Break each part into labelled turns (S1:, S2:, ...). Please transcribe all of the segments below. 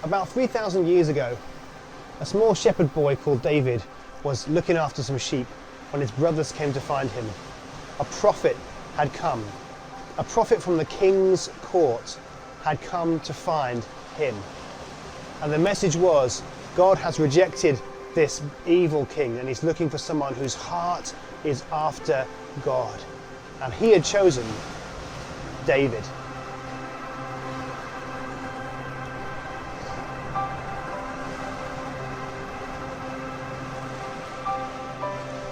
S1: About 3,000 years ago, a small shepherd boy called David was looking after some sheep when his brothers came to find him. A prophet had come. A prophet from the king's court had come to find him. And the message was, God has rejected this evil king and he's looking for someone whose heart is after God. And he had chosen David.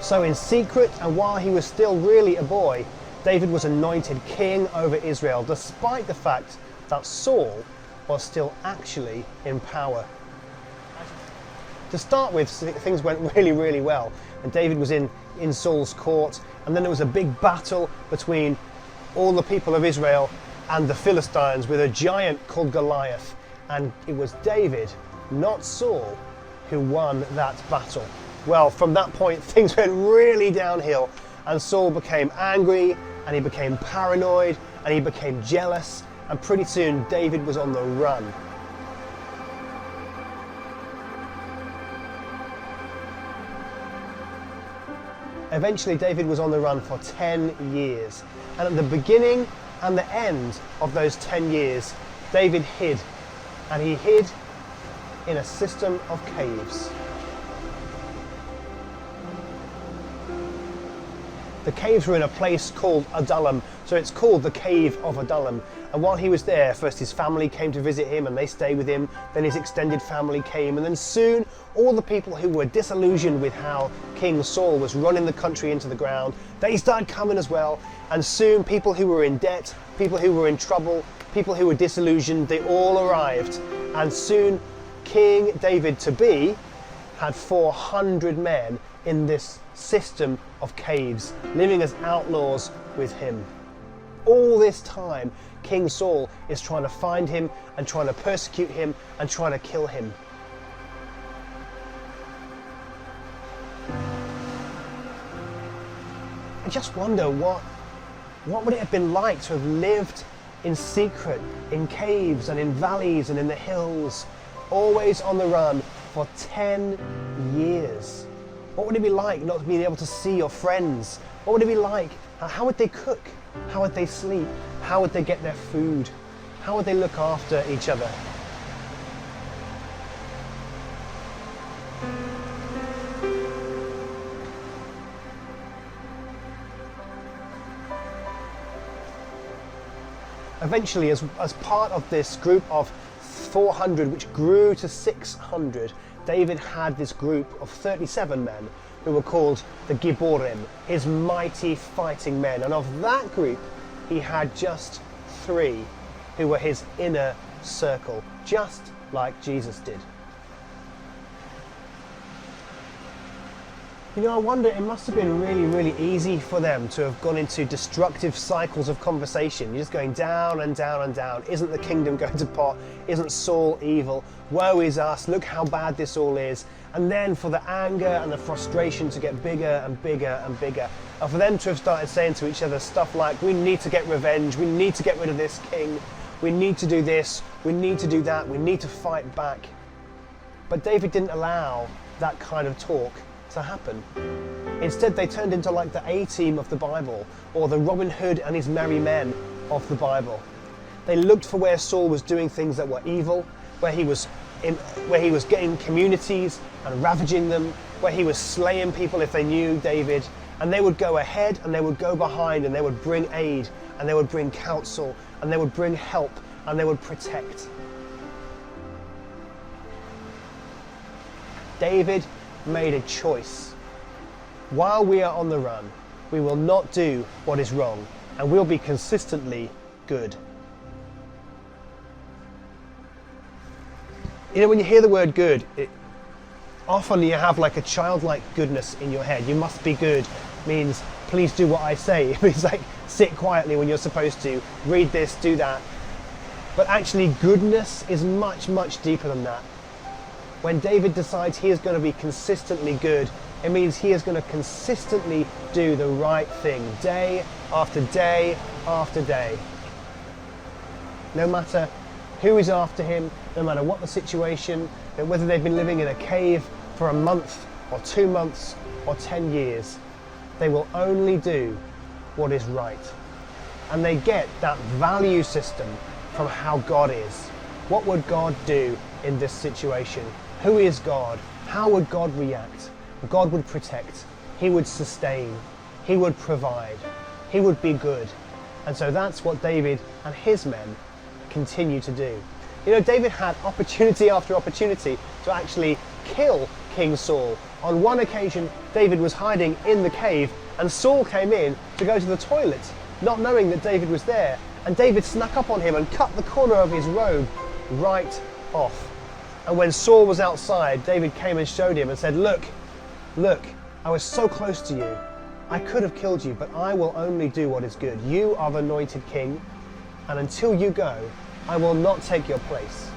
S1: So in secret, and while he was still really a boy, David was anointed king over Israel, despite the fact that Saul was still actually in power. To start with, things went really well, and David was in Saul's court, and then there was a big battle between all the people of Israel and the Philistines with a giant called Goliath, and it was David, not Saul, who won that battle. Well, from that point, things went really downhill, and Saul became angry, and he became paranoid, and he became jealous, and pretty soon David was on the run. Eventually, David was on the run for 10 years, and at the beginning and the end of those 10 years, David hid, and he hid in a system of caves. The caves were in a place called Adullam, so it's called the Cave of Adullam. And while he was there, first his family came to visit him and they stayed with him, then his extended family came, and then soon all the people who were disillusioned with how King Saul was running the country into the ground, they started coming as well, and soon people who were in debt, people who were in trouble, people who were disillusioned, they all arrived. And soon King David to-be had 400 men in this system of caves, living as outlaws with him. All this time, King Saul is trying to find him and trying to persecute him and trying to kill him. I just wonder what would it have been like to have lived in secret, in caves and in valleys and in the hills, always on the run for 10 years. What would it be like not being able to see your friends? What would it be like? How would they cook? How would they sleep? How would they get their food? How would they look after each other? Eventually, as part of this group of 400, which grew to 600, David had this group of 37 men who were called the Gibborim, his mighty fighting men. And of that group, he had just 3 who were his inner circle, just like Jesus did. You know, I wonder, it must have been really easy for them to have gone into destructive cycles of conversation. You're just going down and down and down. Isn't the kingdom going to pot? Isn't Saul evil? Woe is us. Look how bad this all is. And then for the anger and the frustration to get bigger and bigger and bigger. And for them to have started saying to each other stuff like, we need to get revenge. We need to get rid of this king. We need to do this. We need to do that. We need to fight back. But David didn't allow that kind of talk to happen. Instead, they turned into like the A-team of the Bible, or the Robin Hood and his merry men of the Bible. They looked for where Saul was doing things that were evil, where he was getting communities and ravaging them, where he was slaying people if they knew David, and they would go ahead and they would go behind and they would bring aid and they would bring counsel and they would bring help and they would protect. David made a choice. While we are on the run, we will not do what is wrong, and we'll be consistently good. You know, when you hear the word good, often you have like a childlike goodness in your head. You must be good means please do what I say. It means like sit quietly when you're supposed to, read this, do that. But actually goodness is much deeper than that. When David decides he is going to be consistently good, it means he is going to consistently do the right thing day after day after day. No matter who is after him, no matter what the situation, that whether they've been living in a cave for a month or 2 months or 10 years, they will only do what is right. And they get that value system from how God is. What would God do in this situation? Who is God? How would God react? God would protect. He would sustain. He would provide. He would be good. And so that's what David and his men continue to do. You know, David had opportunity after opportunity to actually kill King Saul. On one occasion, David was hiding in the cave and Saul came in to go to the toilet, not knowing that David was there. And David snuck up on him and cut the corner of his robe right off. And when Saul was outside, David came and showed him and said, look, I was so close to you. I could have killed you, but I will only do what is good. You are the anointed king, and until you go, I will not take your place.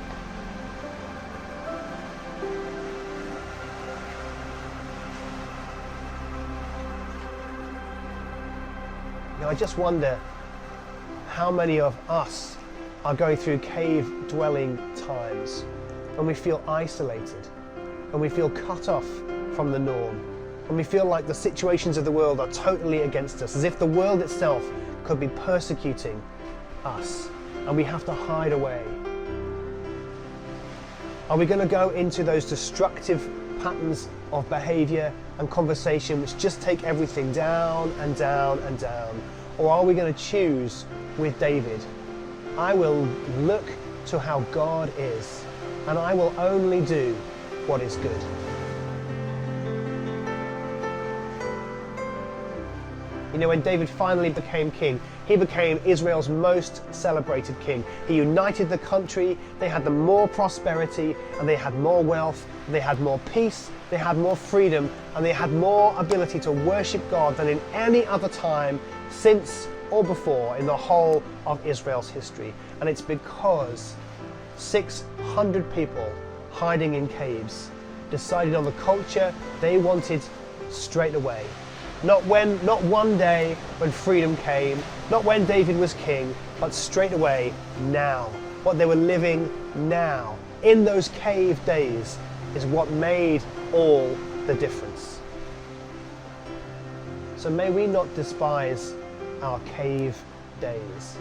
S1: You know, I just wonder how many of us are going through cave-dwelling times when we feel isolated, when we feel cut off from the norm, when we feel like the situations of the world are totally against us, as if the world itself could be persecuting us, and we have to hide away. Are we going to go into those destructive patterns of behavior and conversation which just take everything down and down and down? Or are we going to choose with David? I will look to how God is, and I will only do what is good. You know, when David finally became king, he became Israel's most celebrated king. He united the country, they had more prosperity, and they had more wealth, they had more peace, they had more freedom, and they had more ability to worship God than in any other time since or before in the whole of Israel's history. And it's because 600 people hiding in caves decided on the culture they wanted straight away. Not one day when freedom came, not when David was king, but straight away now. What they were living now, in those cave days, is what made all the difference. So may we not despise our cave days.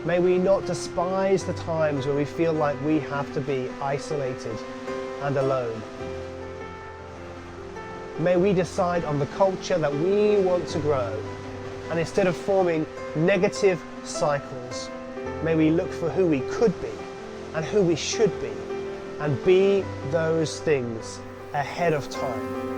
S1: May we not despise the times where we feel like we have to be isolated and alone. May we decide on the culture that we want to grow, and instead of forming negative cycles, may we look for who we could be and who we should be, and be those things ahead of time.